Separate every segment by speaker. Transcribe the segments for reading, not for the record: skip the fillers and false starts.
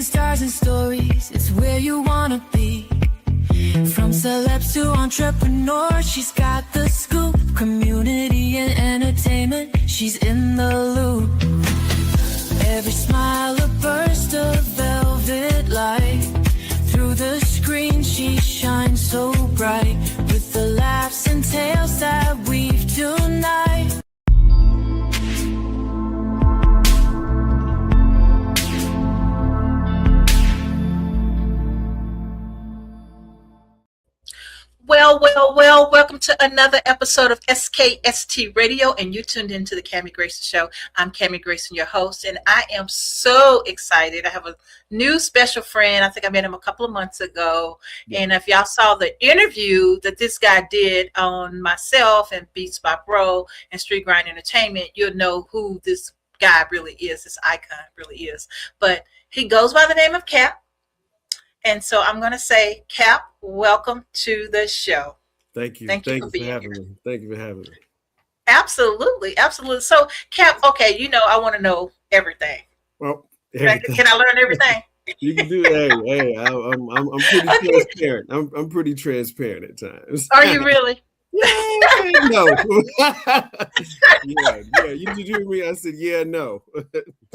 Speaker 1: seeing stars and stories, it's where you wanna be. From celebs to entrepreneurs, she's got the scoop. Community and entertainment, she's in the loop. Every smile a burst of velvet light. Through the screen she shines so bright. With the laughs and tales that weave tonight.
Speaker 2: Well, welcome to another episode of SKST Radio, and you tuned into the Cammie Grayson Show. I'm Cammie Grayson, your host, and I am so excited. I have a new special friend. I think I met him a couple of months ago, and if y'all saw the interview that this guy did on myself and Beats by Bro and Street Grind Entertainment, you'll know who this guy really is, this icon really is. But he goes by the name of Cap. And so I'm going to say, Cap, welcome to the show.
Speaker 3: Thank you. Thank you for having me. Thank you for having me.
Speaker 2: Absolutely. So, Cap, okay, I want to know everything.
Speaker 3: Well,
Speaker 2: everything. Can I learn everything?
Speaker 3: You can do that. Hey, I'm pretty transparent. I'm pretty transparent at times.
Speaker 2: Are you really?
Speaker 3: Yeah, no. yeah. You did hear me? I said, yeah, no.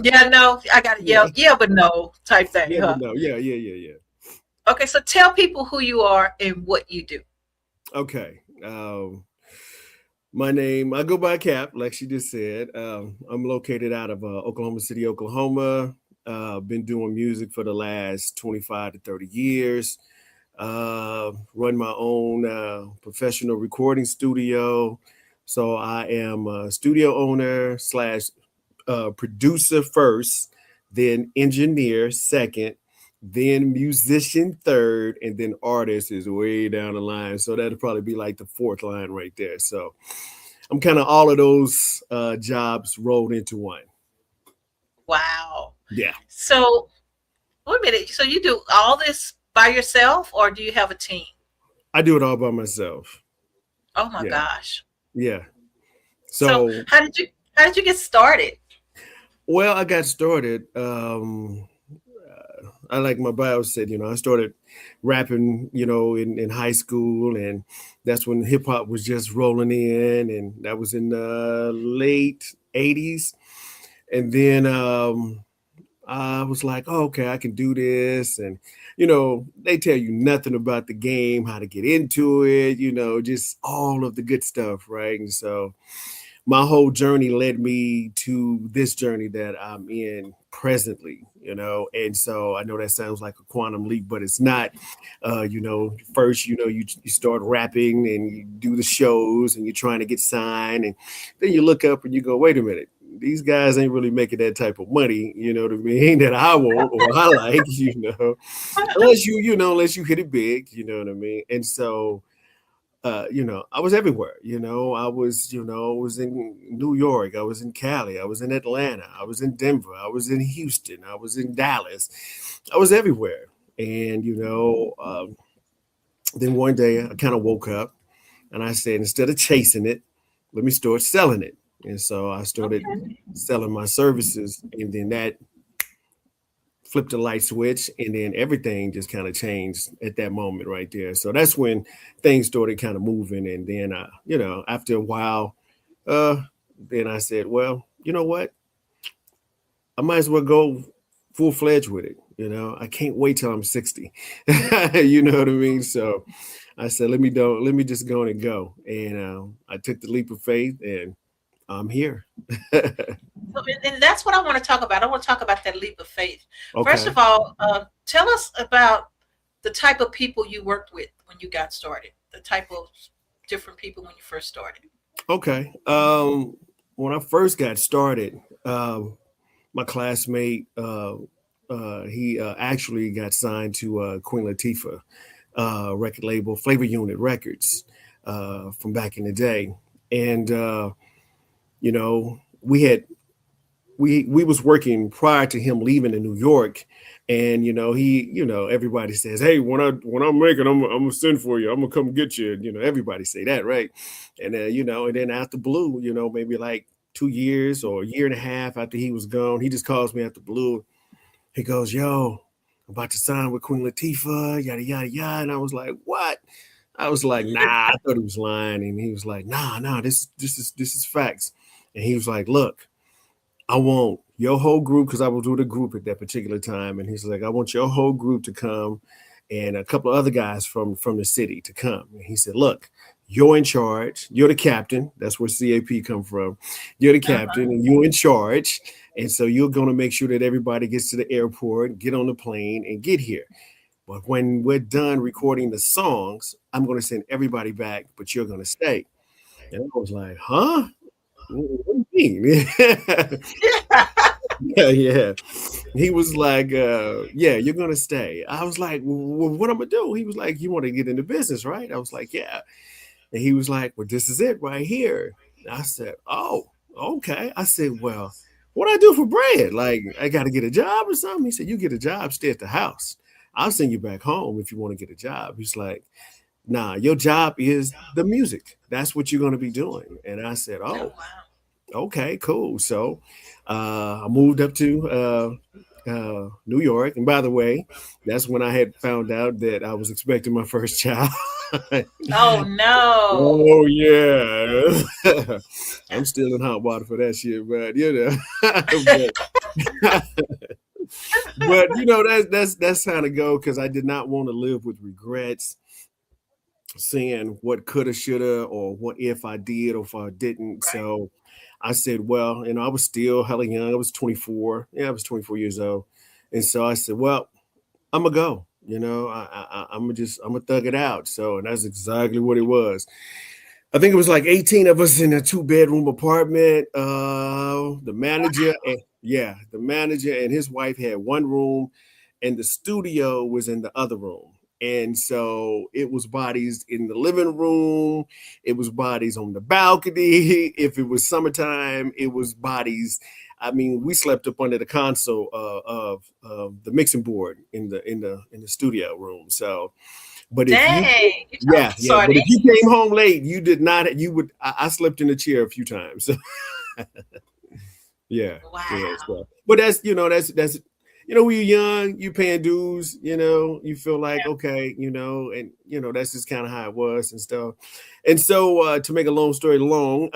Speaker 2: Yeah, no. I got to yell, yeah, but no type thing.
Speaker 3: Yeah,
Speaker 2: huh?
Speaker 3: But no. Yeah.
Speaker 2: Okay, so tell people who you are and what you do.
Speaker 3: Okay. My name, I go by Cap, like she just said. I'm located out of Oklahoma City, Oklahoma. Been doing music for the last 25 to 30 years. Run my own professional recording studio. So I am a studio owner / producer first, then engineer second, then musician third, and then artist is way down the line. So that'll probably be like the fourth line right there. So I'm kind of all of those jobs rolled into one.
Speaker 2: Wow.
Speaker 3: Yeah.
Speaker 2: So wait a minute. So you do all this by yourself, or do you have a team?
Speaker 3: I do it all by myself.
Speaker 2: Oh my gosh.
Speaker 3: Yeah.
Speaker 2: So how did you get started?
Speaker 3: Well, I got started. I like my bio said, I started rapping, in high school, and that's when hip hop was just rolling in, and that was in the late 80s. And then I was like, oh, okay, I can do this. And, they tell you nothing about the game, how to get into it, just all of the good stuff, right? And so my whole journey led me to this journey that I'm in presently, and so I know that sounds like a quantum leap, but it's not. First, you start rapping and you do the shows and you're trying to get signed, and then you look up and you go, wait a minute, these guys ain't really making that type of money, you know what I mean, that I want or I like, unless you hit it big, you know what I mean, and so. I was everywhere, I was in New York, I was in Cali, I was in Atlanta, I was in Denver, I was in Houston, I was in Dallas, I was everywhere. And, then one day I kind of woke up and I said, instead of chasing it, let me start selling it. And so I started selling my services, and then that flipped the light switch, and then everything just kind of changed at that moment right there. So that's when things started kind of moving. And then, after a while, then I said, well, you know what? I might as well go full fledged with it. I can't wait till I'm 60. You know what I mean? So I said, let me just go and go. And I took the leap of faith, and I'm here.
Speaker 2: And that's what I want to talk about. I want to talk about that leap of faith.
Speaker 3: Okay.
Speaker 2: First of all, tell us about the type of people you worked with when you got started, the type of different people when you first started.
Speaker 3: Okay. When I first got started, my classmate, he actually got signed to Queen Latifah record label, Flavor Unit Records, from back in the day. And, we was working prior to him leaving to New York, and he, everybody says, hey, when I'm making, I'm gonna send for you, I'm gonna come get you. Everybody say that, right? And and then out the blue, maybe like 2 years or a year and a half after he was gone, he just calls me out the blue. He goes, yo, about to sign with Queen Latifah, yada, yada, yada. And I was like, what? I was like, nah, I thought he was lying. And he was like, nah, this is facts. And he was like, look, I want your whole group, because I was with a group at that particular time. And he's like, I want your whole group to come and a couple of other guys from the city to come. And he said, look, you're in charge. You're the captain. That's where CAP come from. You're the captain and you're in charge. And so you're going to make sure that everybody gets to the airport, get on the plane and get here. But when we're done recording the songs, I'm going to send everybody back, but you're going to stay. And I was like, huh? What do you mean? yeah. He was like, yeah, you're going to stay. I was like, well, what I'm going to do? He was like, you want to get into business, right? I was like, yeah. And he was like, well, this is it right here. I said, oh, okay. I said, well, what do I do for bread? Like, I got to get a job or something? He said, you get a job, stay at the house. I'll send you back home if you want to get a job. He's like, nah, your job is the music. That's what you're going to be doing. And I said, oh, okay, cool. So I moved up to New York. And by the way, that's when I had found out that I was expecting my first child.
Speaker 2: Oh, no.
Speaker 3: Oh, yeah. I'm still in hot water for that shit, but, you know. But you know, that's how to go, because I did not want to live with regrets, saying what coulda, shoulda, or what if I did or if I didn't. Right. So I said, well, you know, I was still hella young. I was 24. Yeah, I was 24 years old. And so I said, well, I'm gonna go. You know, I'm gonna thug it out. So, and that's exactly what it was. I think it was like 18 of us in a 2-bedroom apartment. The manager, the manager and his wife had one room, and the studio was in the other room. And so it was bodies in the living room. It was bodies on the balcony. If it was summertime, it was bodies. I mean, we slept up under the console of the mixing board in the studio room. So. But if but if you came home late, you did not. You would. I slept in the chair a few times. Yeah.
Speaker 2: Wow.
Speaker 3: Yeah, so. But that's you know when you're young, you paying dues. You know, you feel like okay, you know, and you know that's just kind of how it was and stuff. And so to make a long story long,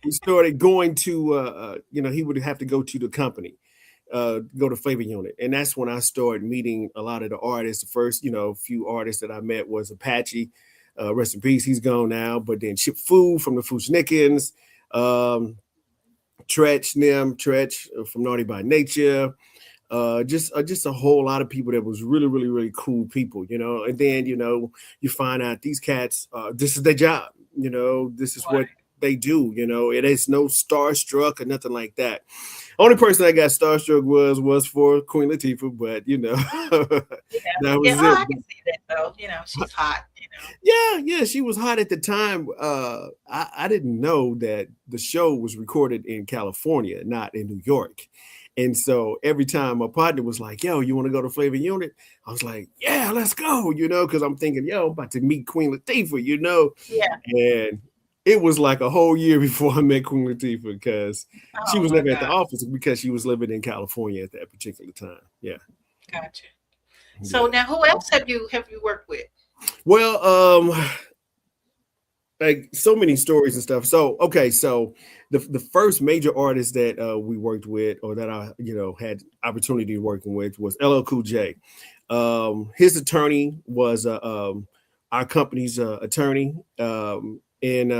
Speaker 3: we started going to you know, he would have to go to the company. Go to Flavor Unit, and that's when I started meeting a lot of the artists. The first, you know, few artists that I met was Apache, rest in peace, he's gone now. But then Chip Fu from the Fushnikins, Tretch from Naughty by Nature, just a whole lot of people that was really cool people, you know. And then you know you find out these cats, this is their job, you know, this is what they do, you know. It is no starstruck or nothing like that. Only person I got starstruck was for Queen Latifah, but you know, that was it.
Speaker 2: I can see that though. You know, she's hot. You
Speaker 3: know. Yeah, she was hot at the time. I didn't know that the show was recorded in California, not in New York. And so every time my partner was like, "Yo, you want to go to Flavor Unit?" I was like, "Yeah, let's go." You know, because I'm thinking, "Yo, I'm about to meet Queen Latifah." You know, and it was like a whole year before I met Queen Latifah, because she was never at the office because she was living in California at that particular time. Yeah.
Speaker 2: Gotcha. So now who else have you worked with?
Speaker 3: Well, like so many stories and stuff. So, okay. So the first major artist that we worked with, or that I, you know, had opportunity working with, was LL Cool J. His attorney was our company's attorney. And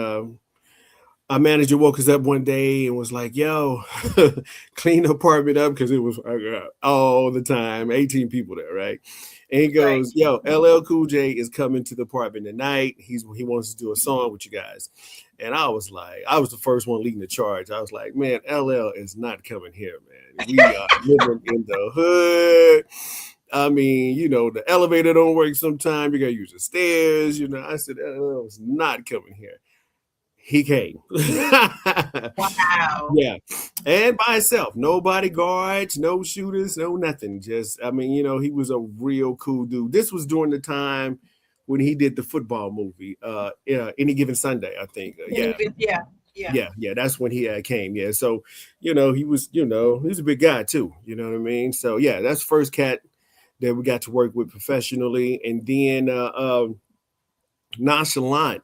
Speaker 3: our manager woke us up one day and was like, yo, clean the apartment up, because it was all the time, 18 people there, right? And he goes, yo, LL Cool J is coming to the apartment tonight. He wants to do a song with you guys. And I was like, I was the first one leading the charge. I was like, man, LL is not coming here, man. We are living in the hood. I mean, you know, the elevator don't work sometime. You got to use the stairs. You know, I said, LL is not coming here. He came.
Speaker 2: Wow.
Speaker 3: Yeah. And by himself. No bodyguards, no shooters, no nothing. Just, I mean, you know, he was a real cool dude. This was during the time when he did the football movie, Any Given Sunday, I think.
Speaker 2: Yeah. Yeah.
Speaker 3: Yeah, that's when he came. Yeah, so he was a big guy too. You know what I mean? So yeah, that's the first cat that we got to work with professionally, and then Nonchalant.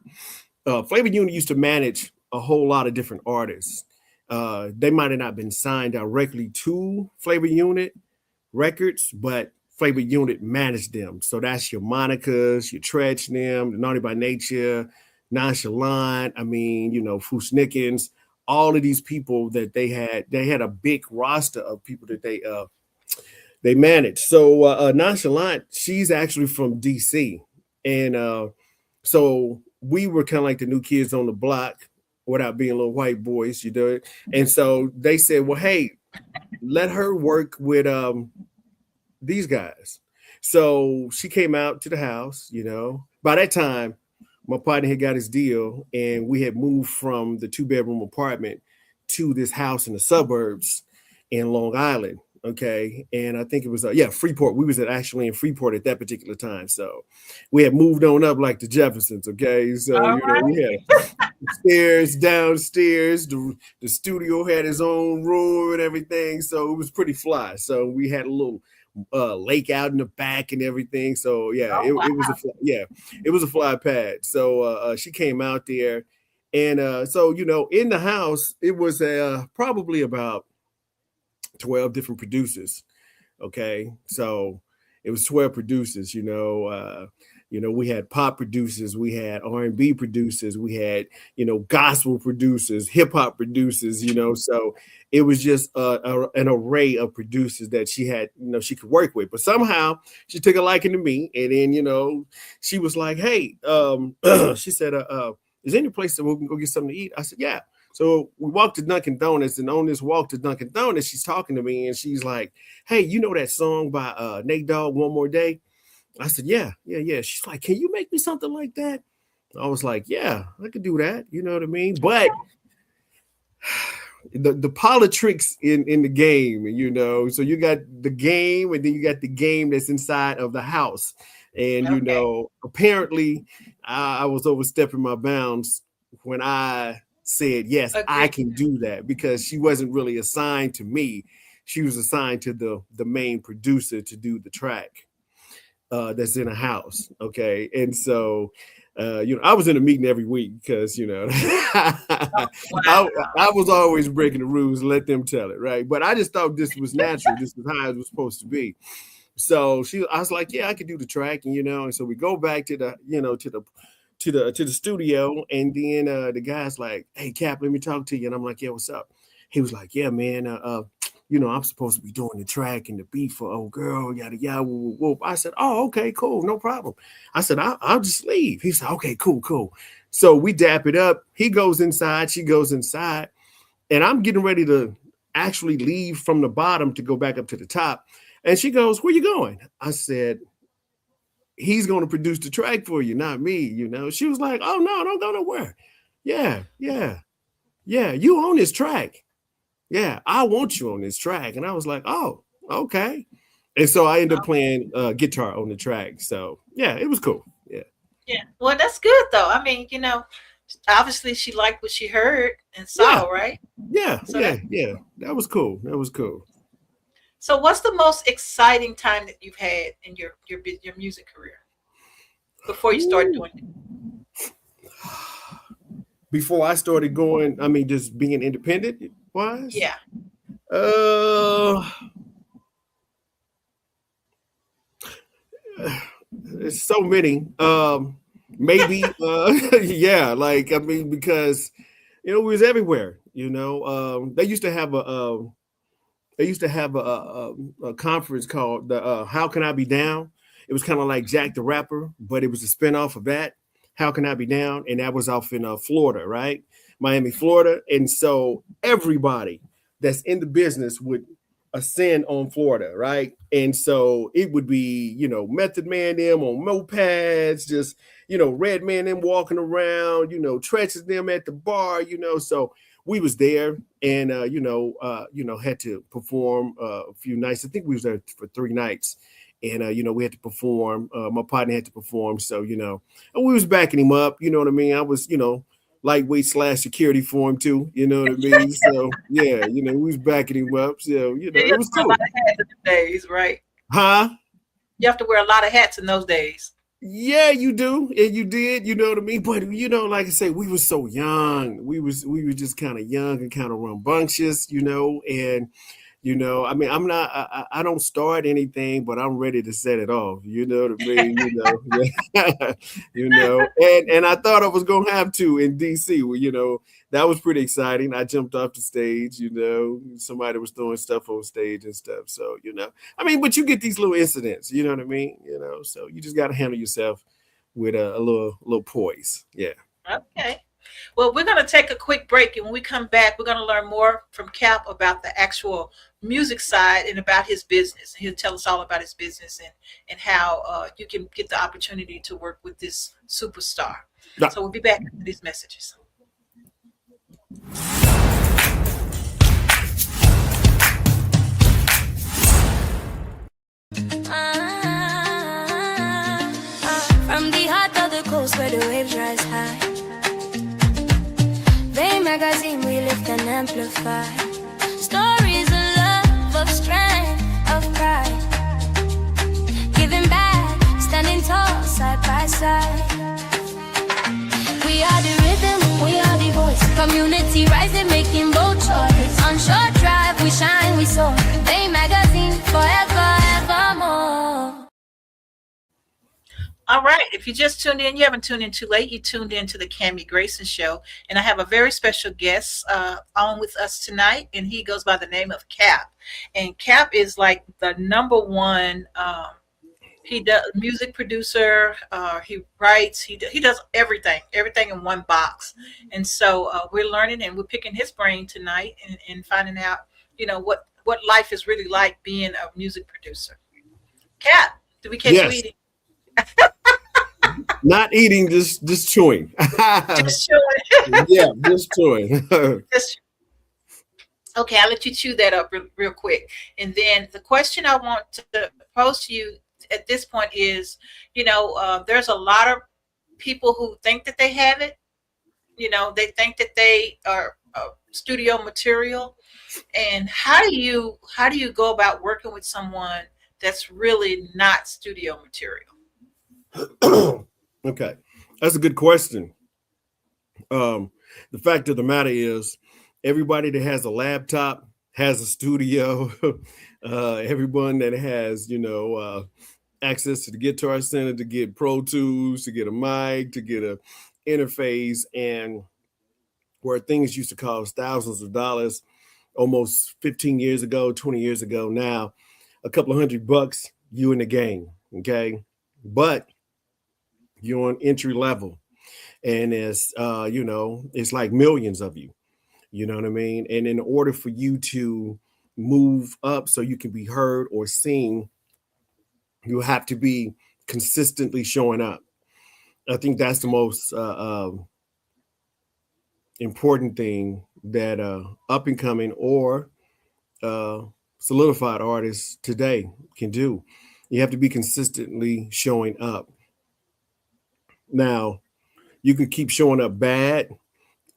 Speaker 3: Flavor Unit used to manage a whole lot of different artists. They might have not been signed directly to Flavor Unit Records, but Flavor Unit managed them. So that's your Monica's, your Tretch, them, the Naughty by Nature, Nonchalant. I mean, Fusnickens, all of these people that they had a big roster of people that they managed. So Nonchalant, she's actually from DC, and so we were kind of like the new kids on the block without being little white boys, And so they said, well, hey, let her work with these guys. So she came out to the house, By that time, my partner had got his deal, and we had moved from the 2-bedroom apartment to this house in the suburbs in Long Island. Okay. And I think it was, Freeport. We was actually in Freeport at that particular time. So we had moved on up like the Jeffersons. Okay. So, we had stairs, downstairs, the studio had its own room and everything. So it was pretty fly. So we had a little lake out in the back and everything. So yeah, it was a fly pad. So she came out there, and so in the house it was probably about 12 different producers. Okay, so it was 12 producers. We had pop producers, we had R&B producers, we had gospel producers, hip hop producers. So it was just an array of producers that she had, she could work with. But somehow she took a liking to me, and then she was like, "Hey," she said, "Is there any place that we can go get something to eat?" I said, "Yeah." So we walked to Dunkin' Donuts, and on this walk to Dunkin' Donuts, she's talking to me, and she's like, "Hey, you know that song by Nate Dogg, One More Day?" I said, yeah. She's like, "Can you make me something like that?" I was like, "Yeah, I could do that." You know what I mean? But the politics in the game, so you got the game, and then you got the game that's inside of the house. And, apparently I was overstepping my bounds when I said, yes, I can do that, because she wasn't really assigned to me. She was assigned to the main producer to do the track that's in a house. Okay. And so, I was in a meeting every week because, I was always breaking the rules, let them tell it. Right. But I just thought this was natural. This is how it was supposed to be. So I was like, yeah, I could do the track. And so we go back to the studio, and then the guy's like, "Hey, Cap, let me talk to you." And I'm like, "Yeah, what's up?" He was like, "Yeah, man, I'm supposed to be doing the track and the beat for old girl, yada yada, whoop, whoop." I said, "Oh, okay, cool, no problem." I said, I'll just leave." He said, "Okay, cool." So we dap it up. He goes inside, she goes inside, and I'm getting ready to actually leave from the bottom to go back up to the top. And she goes, "Where you going?" I said, "He's going to produce the track for you, not me." She was like, "Oh no, don't go nowhere." Yeah. You own this track. Yeah, I want you on this track. And I was like, "Oh, okay." And so I ended up playing guitar on the track. So yeah, it was cool. Yeah.
Speaker 2: Yeah. Well, that's good though. I mean, obviously she liked what she heard and saw, right?
Speaker 3: Yeah.
Speaker 2: So
Speaker 3: yeah. That was cool.
Speaker 2: So what's the most exciting time that you've had in your music career before you started doing it?
Speaker 3: Before I started going, just being independent wise?
Speaker 2: Yeah.
Speaker 3: There's so many. Maybe yeah, because we was everywhere. They used to have a conference called the How Can I Be Down? It was kind of like Jack the Rapper, but it was a spinoff of that. How Can I Be Down? And that was off in Florida, right? Miami, Florida. And so everybody that's in the business would ascend on Florida, right? And so it would be, Method Man them on mopeds, just, Red Man them walking around, Tretches them at the bar, so we was there, and had to perform a few nights. I think we was there for 3 nights, and we had to perform. My partner had to perform, so and we was backing him up. You know what I mean? I was lightweight / security for him too. You know what I mean? So yeah, we was backing him up. So
Speaker 2: Yeah, you
Speaker 3: it
Speaker 2: have
Speaker 3: was
Speaker 2: to wear a lot
Speaker 3: cool.
Speaker 2: of hats in those days, right?
Speaker 3: Huh?
Speaker 2: You have to wear a lot of hats in those days.
Speaker 3: Yeah, you do, and you did. You know what I mean? But like I say, we were so young. We were just kind of young and kind of rambunctious, and I mean, I'm not, I don't start anything, but I'm ready to set it off. You know what I mean? And I thought I was going to have to in DC. Well, that was pretty exciting. I jumped off the stage, somebody was throwing stuff on stage and stuff. So, I mean, but you get these little incidents, you know what I mean? So you just got to handle yourself with a little poise. Yeah.
Speaker 2: Okay. Well, we're going to take a quick break, and when we come back, we're going to learn more from Cap about the actual music side and about his business. He'll tell us all about his business and how you can get the opportunity to work with this superstar.
Speaker 3: Yeah.
Speaker 2: So we'll be back after these messages.
Speaker 1: From the heart of the coast where the waves rise high, magazine we lift and amplify stories of love, of strength, of pride, giving back, standing tall side by side. We are the rhythm, we are the voice, community rising, making bold choice. On short drive we shine, we soar, Bay magazine forever, evermore.
Speaker 2: All right. If you just tuned in, you haven't tuned in too late. You tuned in to the Cammie Grayson Show. And I have a very special guest on with us tonight. And he goes by the name of Cap. And Cap is like the number one. He does music producer. He writes. He does everything in one box. And so we're learning and we're picking his brain tonight and finding out, what life is really like being a music producer. Cap, did we catch you eating?
Speaker 3: Not eating, just chewing.
Speaker 2: Just chewing.
Speaker 3: Yeah, just chewing.
Speaker 2: Okay, I'll let you chew that up real quick. And then the question I want to pose to you at this point is, there's a lot of people who think that they have it. They think that they are studio material. And how do you go about working with someone that's really not studio material?
Speaker 3: Okay, that's a good question. The fact of the matter is, everybody that has a laptop has a studio. Everyone that has, access to the Guitar Center to get Pro Tools, to get a mic, to get a interface, and where things used to cost thousands of dollars almost 15 years ago, 20 years ago, now a couple of $100, you in the game. Okay, but you're on entry level, and it's it's like millions of you. You know what I mean? And in order for you to move up so you can be heard or seen, you have to be consistently showing up. I think that's the most important thing that up and coming or solidified artists today can do. You have to be consistently showing up. Now, you could keep showing up bad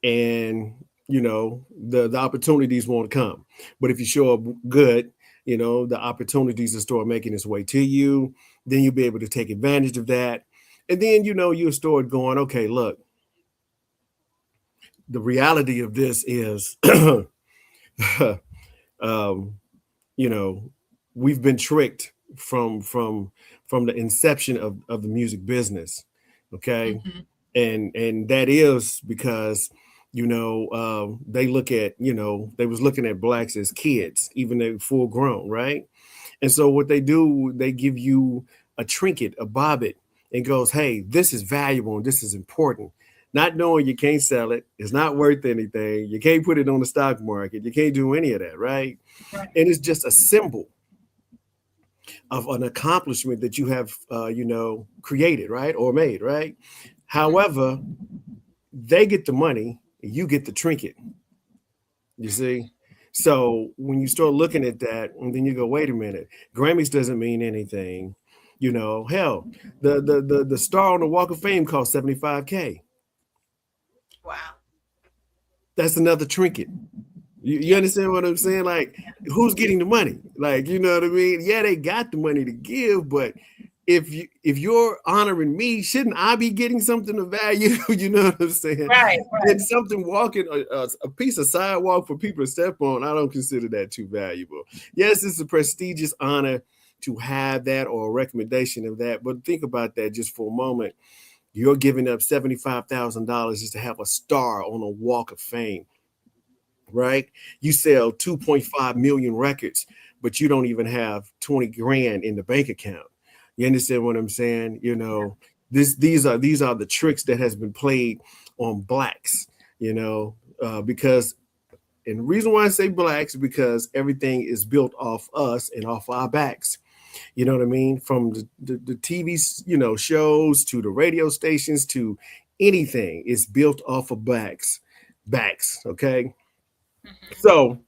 Speaker 3: and the opportunities won't come. But if you show up good, the opportunities will start making its way to you. Then you'll be able to take advantage of that. And then, you'll start going, okay, look, the reality of this is, we've been tricked from the inception of the music business. Okay. Mm-hmm. And that is because, they look at, they was looking at blacks as kids, even though full grown. Right. And so what they do, they give you a trinket, a bobbit, and goes, hey, this is valuable and this is important. Not knowing you can't sell it, it's not worth anything. You can't put it on the stock market. You can't do any of that, right? And it's just a symbol of an accomplishment that you have, created, right, or made, right? However, they get the money, you get the trinket. You see? So when you start looking at that, and then you go, wait a minute, Grammys doesn't mean anything. Hell, the star on the Walk of Fame cost $75K.
Speaker 2: Wow.
Speaker 3: that's another trinket. You understand what I'm saying? Like, who's getting the money? Like, you know what I mean? Yeah, they got the money to give, but if you're honoring me, shouldn't I be getting something of value? You know what I'm saying?
Speaker 2: Right.
Speaker 3: And something walking a piece of sidewalk for people to step on, I don't consider that too valuable. Yes, it's a prestigious honor to have that or a recommendation of that, but think about that just for a moment. You're giving up $75,000 just to have a star on a walk of fame, right? You sell 2.5 million records, but you don't even have 20 grand in the bank account. You understand what I'm saying? You know, these are the tricks that has been played on blacks, you know, because, and the reason why I say blacks, because everything is built off us and off our backs. You know what I mean? From the TV, you know, shows to the radio stations to anything is built off of backs. Okay. So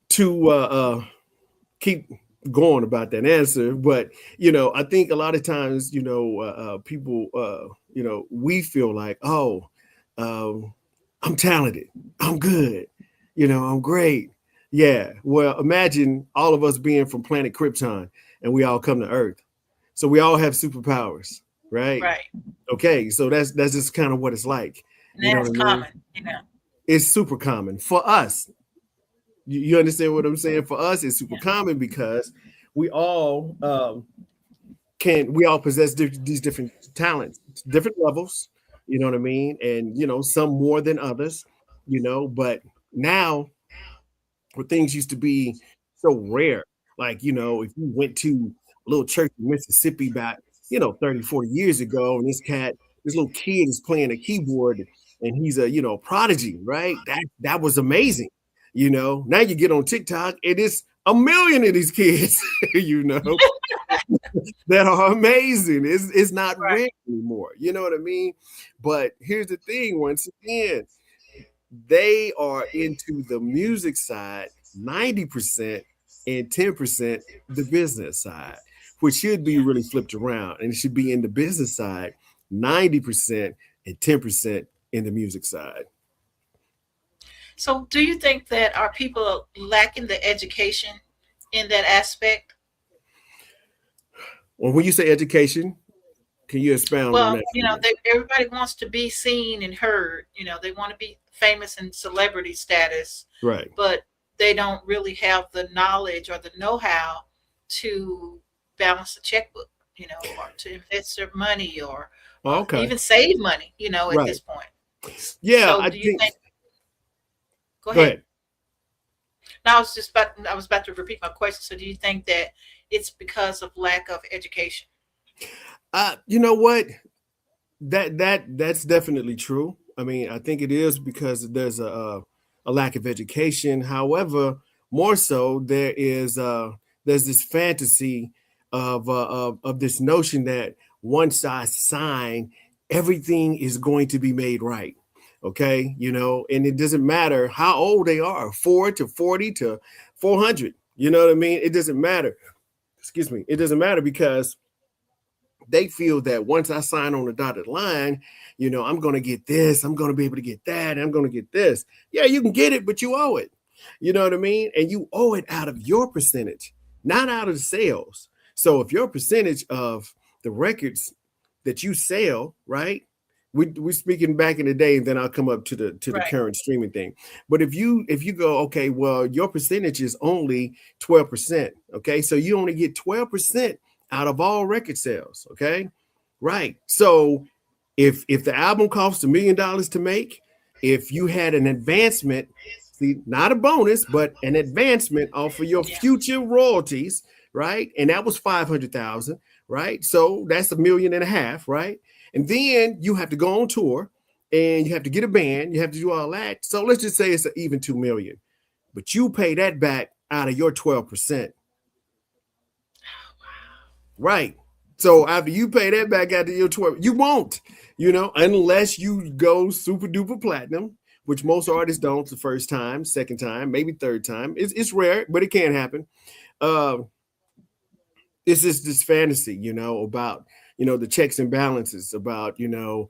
Speaker 3: to keep going about that answer, but you know, I think a lot of times, you know, people, you know, we feel like, oh, I'm talented, I'm good, you know, I'm great. Yeah. Well, imagine all of us being from planet Krypton and we all come to Earth. So we all have superpowers, right?
Speaker 2: Right.
Speaker 3: Okay. So that's just kind of what it's like.
Speaker 2: And
Speaker 3: You know
Speaker 2: that's
Speaker 3: what I mean?
Speaker 2: common, you know.
Speaker 3: It's super common for us. You understand what I'm saying? For us, it's super common because we all possess these different talents, different levels. You know what I mean? And you know, some more than others. You know, but now where things used to be so rare, like you know, if you went to a little church in Mississippi back, you know, 30, 40 years ago, and this little kid is playing a keyboard and he's a, you know, prodigy, right? That was amazing. You know, now you get on TikTok, it is a million of these kids, you know, that are amazing. It's not
Speaker 2: Right.
Speaker 3: rare anymore. You know what I mean? But here's the thing, once again, they are into the music side 90% and 10% the business side, which should be really flipped around. And it should be in the business side 90% and 10% in the music side.
Speaker 2: So do you think that our people lacking the education in that aspect?
Speaker 3: Well, when you say education, can you expound on
Speaker 2: Well,
Speaker 3: that?
Speaker 2: you know, everybody wants to be seen and heard. You know, they want to be famous and celebrity status,
Speaker 3: Right.
Speaker 2: but they don't really have the knowledge or the know-how to balance the checkbook, you know, or to invest their money or
Speaker 3: Okay.
Speaker 2: even save money, you know, at
Speaker 3: Right.
Speaker 2: this point.
Speaker 3: Yeah,
Speaker 2: So
Speaker 3: I
Speaker 2: do you
Speaker 3: think.
Speaker 2: think, go
Speaker 3: Go
Speaker 2: ahead.
Speaker 3: ahead.
Speaker 2: No, I was about to repeat my question. So do you think that it's because of lack of education?
Speaker 3: You know what? That's definitely true. I mean, I think it is because there's a lack of education. However, more so there's this fantasy of this notion that once I sign, everything is going to be made right. Okay, you know, and it doesn't matter how old they are, 4 to 40 to 400. You know what I mean? It doesn't matter. Excuse me. It doesn't matter because they feel that once I sign on the dotted line, you know, I'm going to get this, I'm going to be able to get that, and I'm going to get this. Yeah, you can get it, but you owe it. You know what I mean? And you owe it out of your percentage, not out of the sales. So if your percentage of the records that you sell, right? We're speaking back in the day, and then I'll come up to the
Speaker 2: Right.
Speaker 3: current streaming thing. But if you go, okay, well, your percentage is only 12%. Okay, so you only get 12% out of all record sales. Okay, right. So if the album costs $1 million to make, if you had an advancement, see, not a bonus, but an advancement off of your
Speaker 2: Yeah.
Speaker 3: future royalties, right? And that was 500,000, right? So that's $1.5 million, right? And then you have to go on tour and you have to get a band, you have to do all that. So let's just say it's an even 2 million, but you pay that back out of your 12%. Right. So after you pay that back out of your 12, you won't, you know, unless you go super duper platinum, which most artists don't the first time, second time, maybe third time. It's rare, but it can happen. It's just this fantasy, you know, about, you know, the checks and balances, about, you know,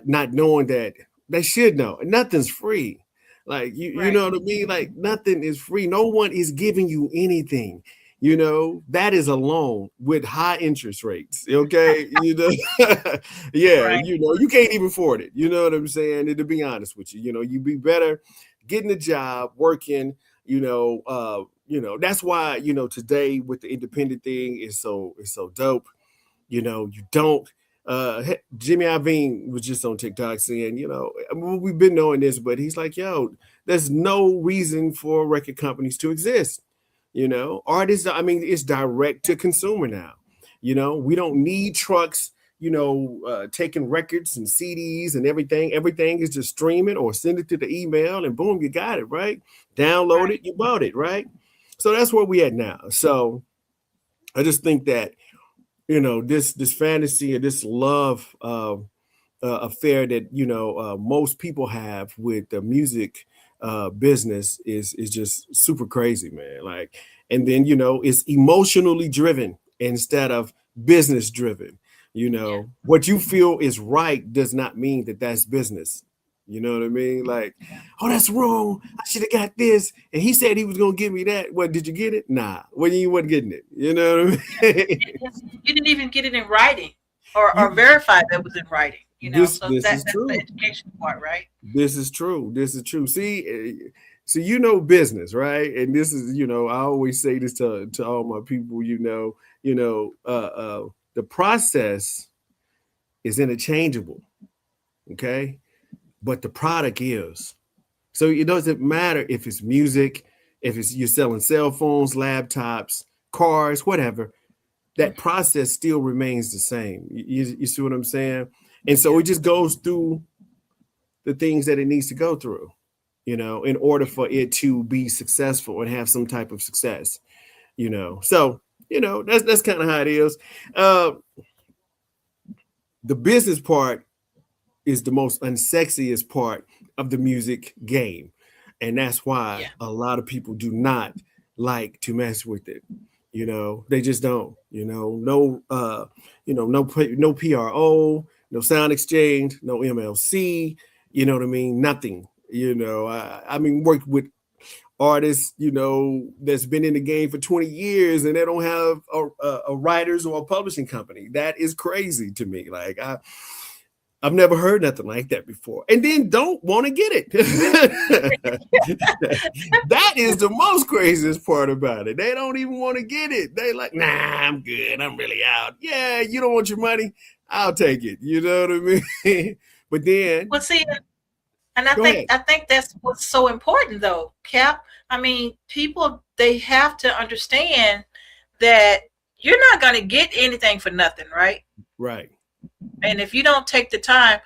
Speaker 3: not knowing that They should know. Nothing's free. Like you
Speaker 2: Right.
Speaker 3: know what I mean? Like nothing is free. No one is giving you anything. You know, that is a loan with high interest rates. Okay. You know, yeah,
Speaker 2: Right.
Speaker 3: you know, you can't even afford it. You know what I'm saying? And to be honest with you, you'd be better getting a job, working, that's why, today with the independent thing is so dope. You don't Jimmy Iovine was just on TikTok saying, I mean, we've been knowing this, but he's like, yo, there's no reason for record companies to exist. Artists, I mean, it's direct to consumer now. We don't need trucks, taking records and CDs and everything. Everything is just streaming or send it to the email and boom, you got it, right? Download it, you bought it, right? So that's where we at now. So I just think that this fantasy or this love affair that most people have with the music business is just super crazy, man. Like, and then it's emotionally driven instead of business driven. What you feel is right does not mean that that's business. You know what I mean? Like, oh, that's wrong. I should have got this. And he said he was going to give me that. What, did you get it? Nah. Well, you wasn't getting it. You know what I mean?
Speaker 2: You didn't even get it in writing or verify that it was in writing,
Speaker 3: This
Speaker 2: so
Speaker 3: is
Speaker 2: that's
Speaker 3: true.
Speaker 2: the education part, right?
Speaker 3: This is true. This is true. See, so business, right? And this is, I always say this to all my people, the process is interchangeable. Okay. But the product is. So it doesn't matter if it's music, if it's you're selling cell phones, laptops, cars, whatever, that process still remains the same. You see what I'm saying? And so it just goes through the things that it needs to go through, in order for it to be successful and have some type of success, So, that's kind of how it is. The business part is the most unsexiest part of the music game. And that's why a lot of people do not like to mess with it. They just don't, no PRO, no sound exchange, no MLC, you know what I mean? Nothing, I mean, worked with artists, that's been in the game for 20 years and they don't have a writers or a publishing company. That is crazy to me. Like I've never heard nothing like that before. And then don't want to get it. That is the most craziest part about it. They don't even want to get it. They like, nah, I'm good. I'm really out. Yeah, you don't want your money? I'll take it. You know what I mean? But then
Speaker 2: Well, see, and I think that's what's so important though, Cap. I mean, people, they have to understand that you're not going to get anything for nothing, right?
Speaker 3: Right.
Speaker 2: And if you don't take the time,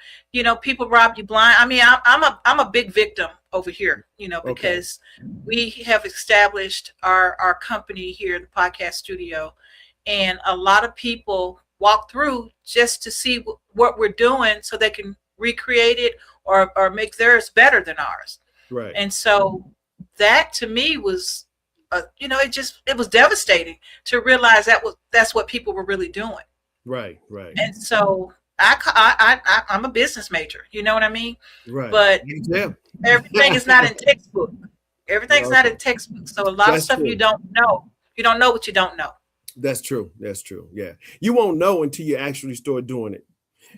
Speaker 2: people rob you blind. I mean, I'm a big victim over here, because we have established our company here in the podcast studio, and a lot of people walk through just to see what we're doing so they can recreate it or make theirs better than ours.
Speaker 3: Right.
Speaker 2: And so that to me was, it was devastating to realize that's what people were really doing.
Speaker 3: Right. Right.
Speaker 2: And so I'm a business major, you know what I mean?
Speaker 3: Right.
Speaker 2: But everything is not in textbook. Everything's not in textbook. So a lot of stuff you don't know. You don't know what you don't know.
Speaker 3: That's true. That's true. Yeah. You won't know until you actually start doing it.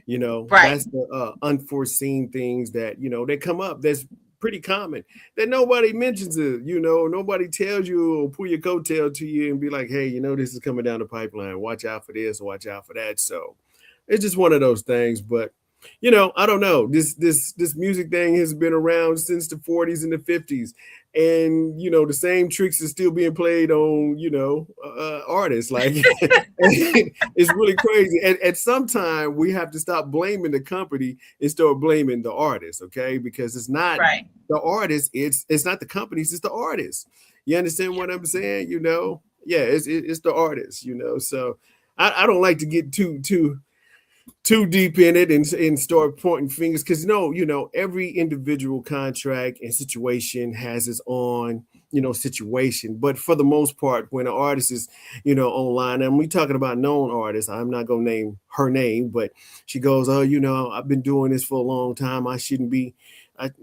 Speaker 2: Right.
Speaker 3: That's the unforeseen things that, they come up. That's pretty common that nobody mentions it. Nobody tells you or pull your coattail to you and be like, hey, this is coming down the pipeline. Watch out for this, watch out for that. So it's just one of those things. But, I don't know. This music thing has been around since the 40s and the 50s. And, the same tricks are still being played on, artists. Like, it's really crazy. And at some time, we have to stop blaming the company and start blaming the artist, okay? Because it's not the artist. It's not the companies. It's the artists. You understand what I'm saying? Yeah, it's the artist, So I don't like to get too deep in it and start pointing fingers because every individual contract and situation has its own situation. But for the most part, when an artist is, online, and we talking about known artists, I'm not gonna name her name, but she goes, oh, I've been doing this for a long time. I shouldn't be.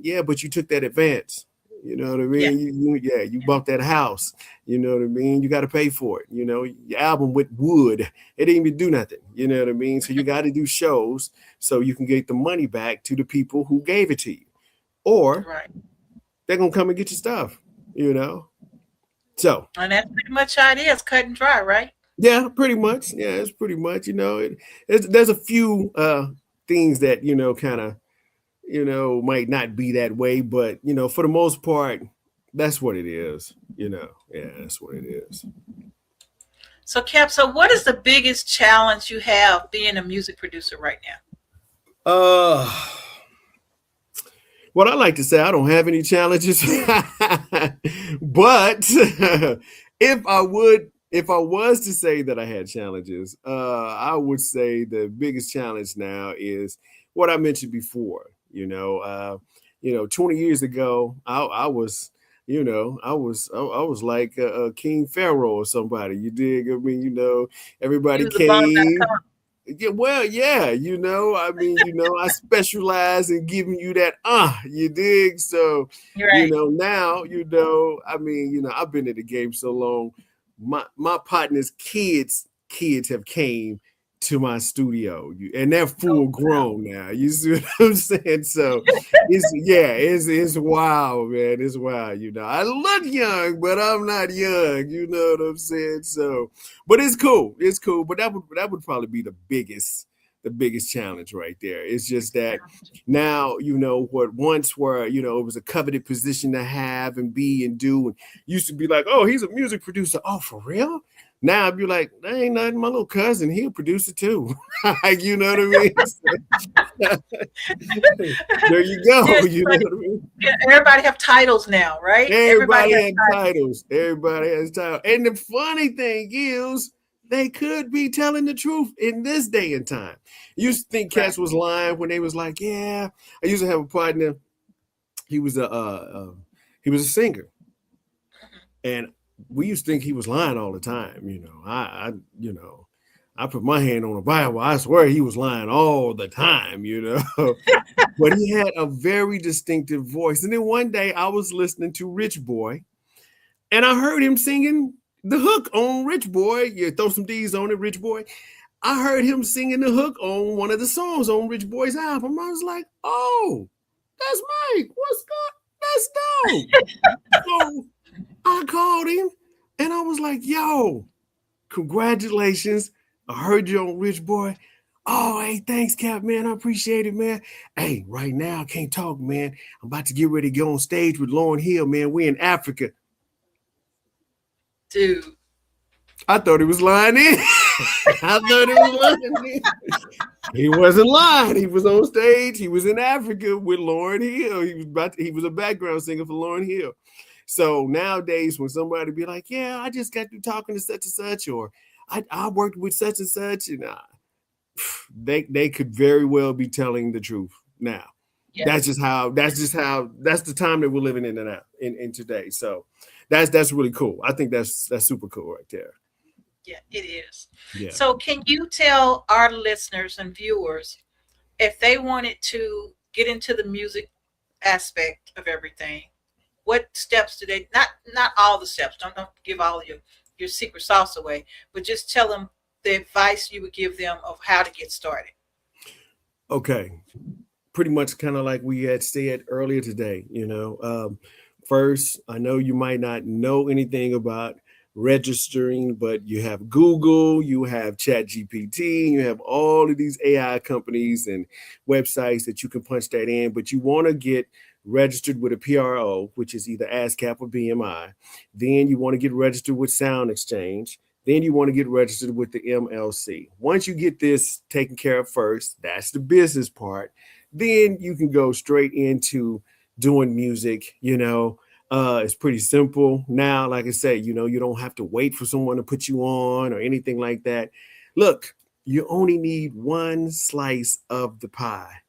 Speaker 3: Yeah, but you took that advance. You know what I
Speaker 2: Yeah.
Speaker 3: mean? You bought that house. You know what I mean? You got to pay for it. Your album with wood, it didn't even do nothing. You know what I mean? So you got to do shows so you can get the money back to the people who gave it to you, or
Speaker 2: Right.
Speaker 3: they're gonna come and get your stuff. So
Speaker 2: And that's pretty much how it is, cut and dry, right?
Speaker 3: yeah, pretty much. Yeah, it's pretty much. There's a few things that kind of might not be that way, but for the most part, that's what it is. Yeah, that's what it is.
Speaker 2: So, Cap, so what is the biggest challenge you have being a music producer right now?
Speaker 3: What I like to say, I don't have any challenges, but if I was to say that I had challenges, I would say the biggest challenge now is what I mentioned before. 20 years ago, I was, I was like a King Pharaoh or somebody. You dig? I mean, everybody came. Yeah, well, yeah, I specialize in giving you that, you dig? So,
Speaker 2: Right.
Speaker 3: Now, I mean, I've been in the game so long. My partner's kids have came to my studio, and they're full grown now. You see what I'm saying? So it's wild, man. It's wild. I look young, but I'm not young. You know what I'm saying? So, but it's cool. It's cool. But that would probably be the biggest challenge right there. It's just that now, what once were, it was a coveted position to have and be and do, and used to be like, oh, he's a music producer. Oh, for real? Now I'd be like, that ain't nothing. My little cousin, he'll produce it too. You know what I mean? There you go.
Speaker 2: Yeah,
Speaker 3: You know what I mean?
Speaker 2: everybody have titles now, right?
Speaker 3: Everybody has titles. Everybody has titles. And the funny thing is, they could be telling the truth in this day and time. You used to think cats was lying when they was like, yeah. I used to have a partner. He was a singer, and we used to think he was lying all the time. I put my hand on the Bible. I swear he was lying all the time. But he had a very distinctive voice. And then one day I was listening to Rich Boy, and I heard him singing the hook on Rich Boy. You throw some D's on it, Rich Boy. I heard him singing the hook on one of the songs on Rich Boy's album. I was like, oh, that's Mike. What's good? That's dope. So I called him and I was like, yo, congratulations. I heard you on Rich Boy. Oh, hey, thanks, Cap, man. I appreciate it, man. Hey, right now, I can't talk, man. I'm about to get ready to go on stage with Lauryn Hill, man. We're in Africa.
Speaker 2: Dude.
Speaker 3: I thought he was lying in. I thought he was lying in. He wasn't lying. He was on stage. He was in Africa with Lauryn Hill. He was a background singer for Lauryn Hill. So nowadays, when somebody be like, yeah, I just got through talking to such and such, or I worked with such and such, and they could very well be telling the truth now. Yeah. That's the time that we're living in now, in today. So that's really cool. I think that's super cool right there.
Speaker 2: Yeah, it is.
Speaker 3: Yeah.
Speaker 2: So can you tell our listeners and viewers, if they wanted to get into the music aspect of everything, what steps do they, not all the steps, don't give all your secret sauce away, but just tell them the advice you would give them of how to get started.
Speaker 3: Okay. Pretty much kind of like we had said earlier today, first, I know you might not know anything about registering, but you have Google, you have ChatGPT, you have all of these AI companies and websites that you can punch that in, but you want to get registered with a PRO, which is either ASCAP or BMI. Then you want to get registered with Sound Exchange. Then you want to get registered with the MLC. Once you get this taken care of first, that's the business part. Then you can go straight into doing music, It's pretty simple now. Like I say, you don't have to wait for someone to put you on or anything like that. Look, you only need one slice of the pie.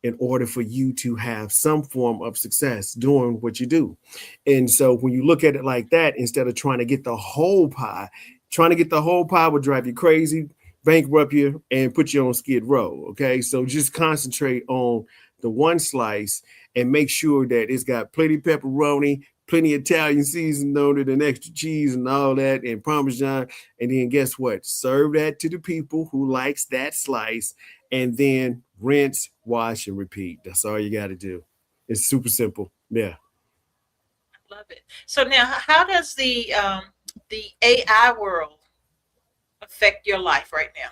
Speaker 3: in order for you to have some form of success doing what you do. And so when you look at it like that, instead of trying to get the whole pie, trying to get the whole pie will drive you crazy, bankrupt you, and put you on skid row. Okay. So just concentrate on the one slice and make sure that it's got plenty pepperoni, plenty Italian seasoning on it, and extra cheese and all that, and Parmesan. And then guess what? Serve that to the people who likes that slice, and then rinse, wash, and repeat. That's all you got to do. It's super simple. Yeah.
Speaker 2: Love it. So now, how does the AI world affect your life right now?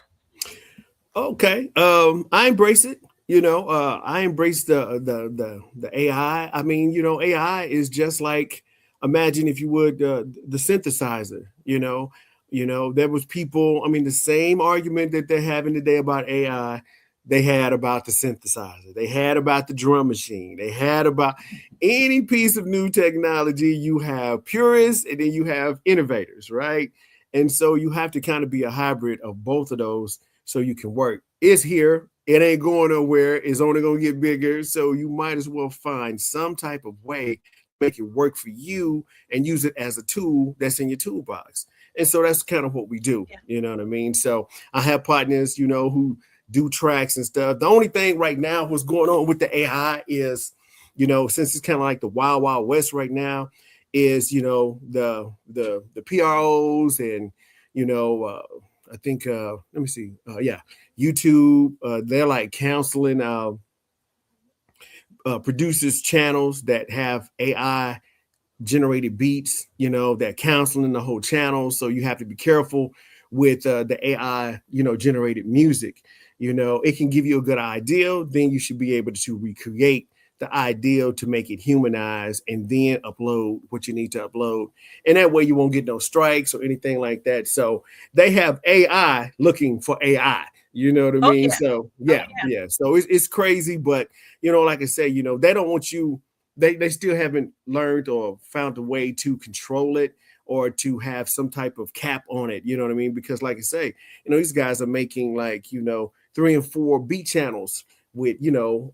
Speaker 3: Okay. I embrace it. I embrace the AI. I mean, AI is just like, imagine if you would, the synthesizer. There was people. I mean, the same argument that they're having today about AI, they had about the synthesizer. They had about the drum machine. They had about any piece of new technology. You have purists and then you have innovators, right? And so you have to kind of be a hybrid of both of those so you can work. It's here. It ain't going nowhere. It's only going to get bigger. So you might as well find some type of way to make it work for you and use it as a tool that's in your toolbox. And so that's kind of what we do. Yeah. You know what I mean? So I have partners, who do tracks and stuff. The only thing right now, what's going on with the AI is, since it's kind of like the wild, wild west right now, is, the PROs and, I think, let me see. YouTube, they're like counseling producers channels that have AI generated beats, that counseling the whole channel. So you have to be careful with the AI, generated music. It can give you a good idea. Then you should be able to recreate the ideal to make it humanized and then upload what you need to upload. And that way you won't get no strikes or anything like that. So they have AI looking for AI, you know what I mean? Yeah. So yeah. So it's crazy, but like I say, they don't want you, they still haven't learned or found a way to control it or to have some type of cap on it. You know what I mean? Because like I say, these guys are making like, 3 and 4 beat channels with,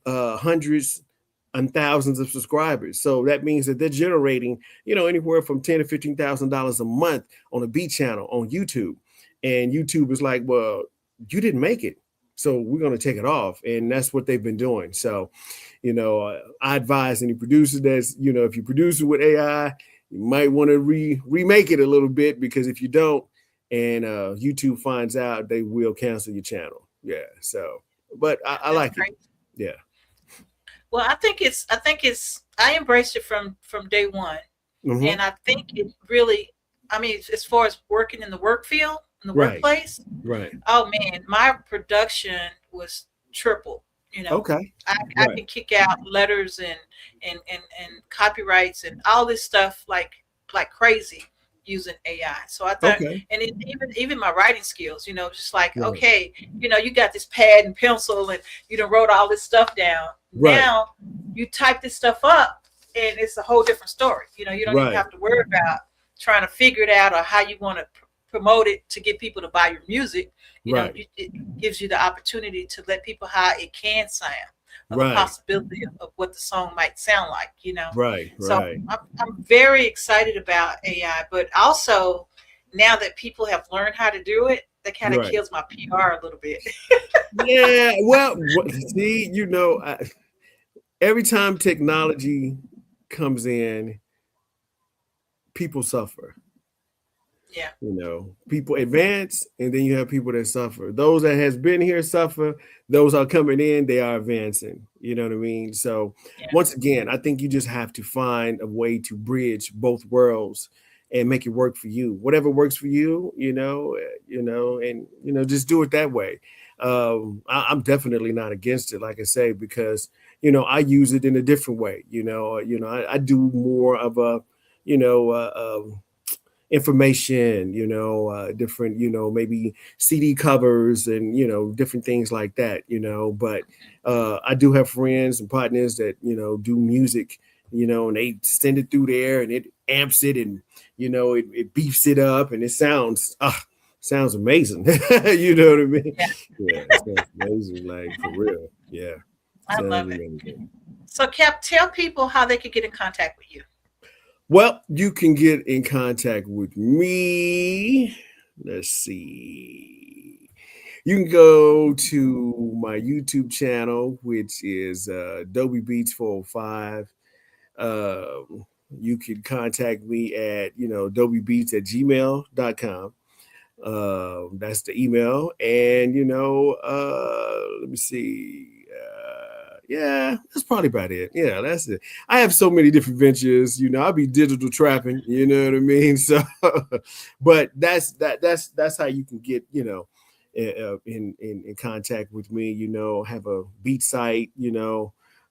Speaker 3: hundreds and thousands of subscribers. So that means that they're generating, anywhere from $10,000 to $15,000 a month on a beat channel on YouTube. And YouTube is like, well, you didn't make it, so we're going to take it off. And that's what they've been doing. So, I advise any producer that's, if you produce it with AI, you might want to remake it a little bit, because if you don't and YouTube finds out, they will cancel your channel. Yeah. So, but I like it. Yeah.
Speaker 2: Well, I think I embraced it from day one. Mm-hmm. And I think it really, I mean, as far as working in the work field, in the workplace,
Speaker 3: right?
Speaker 2: Oh man, my production was triple.
Speaker 3: Okay.
Speaker 2: I can kick out letters and copyrights and all this stuff like crazy using AI. So I thought, and even my writing skills, just like, okay, you got this pad and pencil and you done wrote all this stuff down. Right. Now you type this stuff up and it's a whole different story. You don't even have to worry about trying to figure it out or how you want to promote it to get people to buy your music. It gives you the opportunity to let people how it can sound, of the possibility of what the song might sound like, So I'm very excited about AI, but also now that people have learned how to do it, that kind of kills my PR a little bit.
Speaker 3: Yeah, well, see, every time technology comes in, people suffer.
Speaker 2: Yeah.
Speaker 3: People advance and then you have people that suffer. Those that has been here suffer. Those are coming in, they are advancing. You know what I mean? So once again, I think you just have to find a way to bridge both worlds and make it work for you. Whatever works for you, and just do it that way. I'm definitely not against it, like I say, because I use it in a different way. I do more of a information, different, maybe CD covers and, different things like that, but I do have friends and partners that, do music, and they send it through there and it amps it and, it beefs it up and it sounds amazing. You know what I mean?
Speaker 2: Yeah.
Speaker 3: Yeah, it sounds amazing, like for real. Yeah.
Speaker 2: I
Speaker 3: So that'd
Speaker 2: love
Speaker 3: be
Speaker 2: it.
Speaker 3: really good.
Speaker 2: So, Cap, tell people how they could get in contact with you.
Speaker 3: Well, you can get in contact with me. Let's see. You can go to my YouTube channel, which is Dolbybeats 405. You can contact me at, Dolbybeats at gmail.com. That's the email. And, let me see. Yeah, that's probably about it. Yeah, that's it. I have so many different ventures. I'll be digital trapping. You know what I mean? So, but that's how you can get, in contact with me. Have a beat site. I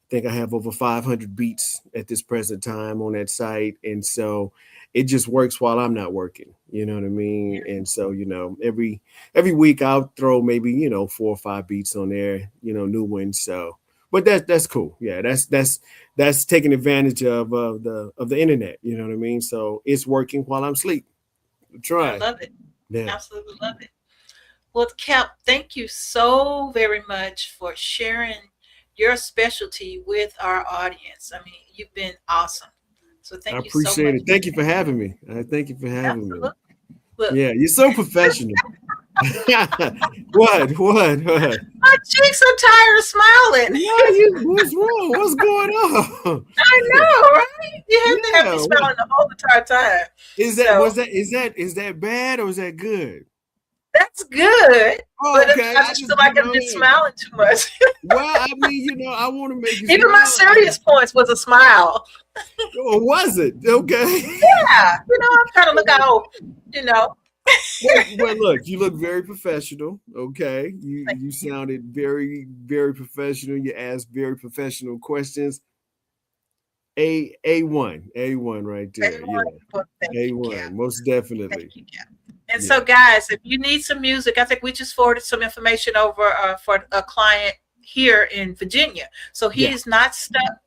Speaker 3: think I have over 500 beats at this present time on that site, and so it just works while I'm not working. You know what I mean? And so every week I'll throw maybe 4 or 5 beats on there. New ones. So. But that's cool. Yeah, that's taking advantage of the internet. You know what I mean? So it's working while I'm asleep.
Speaker 2: I
Speaker 3: Try.
Speaker 2: love it.
Speaker 3: Yeah.
Speaker 2: Absolutely love it. Well, Cap, thank you so very much for sharing your specialty with our audience. I mean, you've been awesome. So
Speaker 3: I
Speaker 2: thank you so
Speaker 3: appreciate
Speaker 2: much.
Speaker 3: it. Thank you for having me. Thank you for having me.
Speaker 2: Absolutely. Look,
Speaker 3: Yeah, you're so professional. What?
Speaker 2: my cheeks are tired of smiling.
Speaker 3: What's wrong? What's going on?
Speaker 2: I know, right? You have to have me
Speaker 3: Yeah,
Speaker 2: smiling the whole entire time.
Speaker 3: Is that bad or is that good?
Speaker 2: That's good.
Speaker 3: Oh,
Speaker 2: But
Speaker 3: okay.
Speaker 2: I just feel like I've been smiling too much.
Speaker 3: Well, I mean, I want to make you
Speaker 2: Even my
Speaker 3: smile.
Speaker 2: serious points was a smile.
Speaker 3: Or was it? Okay.
Speaker 2: Yeah. I'm trying to look out,
Speaker 3: Well, look, you look very professional. Okay. You sounded very, very professional. You asked very professional questions. A1 right there.
Speaker 2: A1. Well, thank you,
Speaker 3: A1,
Speaker 2: Cap.
Speaker 3: most definitely.
Speaker 2: Thank you, Cap. And so, guys, if you need some music, I think we just forwarded some information over for a client here in Virginia. So he is not stuck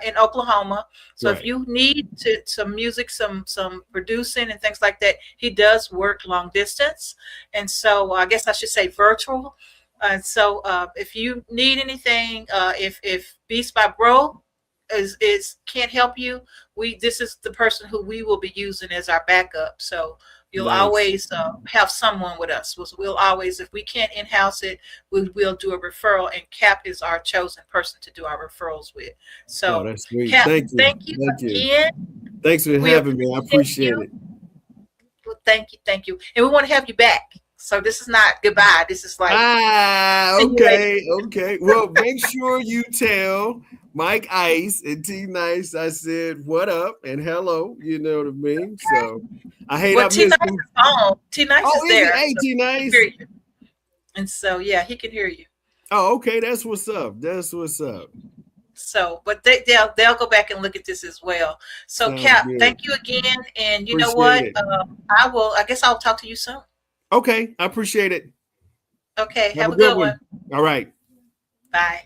Speaker 2: in Oklahoma. So if you need some music, some producing and things like that, he does work long distance. And so I guess I should say virtual. And so if you need anything, if Beats by Bro is can't help you, this is the person who we will be using as our backup. So you'll always have someone with us. We'll always, if we can't in-house it, we'll do a referral, and Cap is our chosen person to do our referrals with. So,
Speaker 3: that's sweet.
Speaker 2: Cap,
Speaker 3: thank you
Speaker 2: again.
Speaker 3: Thanks for having me. I appreciate it.
Speaker 2: Well, thank you. And we want to have you back. So this is not goodbye. This is like
Speaker 3: okay. Well, make sure you tell Mike Ice and T Nice I said what up and hello. You know what I mean? So I hate I missed him.
Speaker 2: T Nice is there.
Speaker 3: Hey, T Nice.
Speaker 2: And so he can hear you.
Speaker 3: Oh, okay. That's what's up.
Speaker 2: So, but they'll go back and look at this as well. So, sounds Cap, good. Thank you again. And you know what? I guess I'll talk to you soon.
Speaker 3: Okay, I appreciate it.
Speaker 2: Okay, have a good one.
Speaker 3: All right.
Speaker 2: Bye.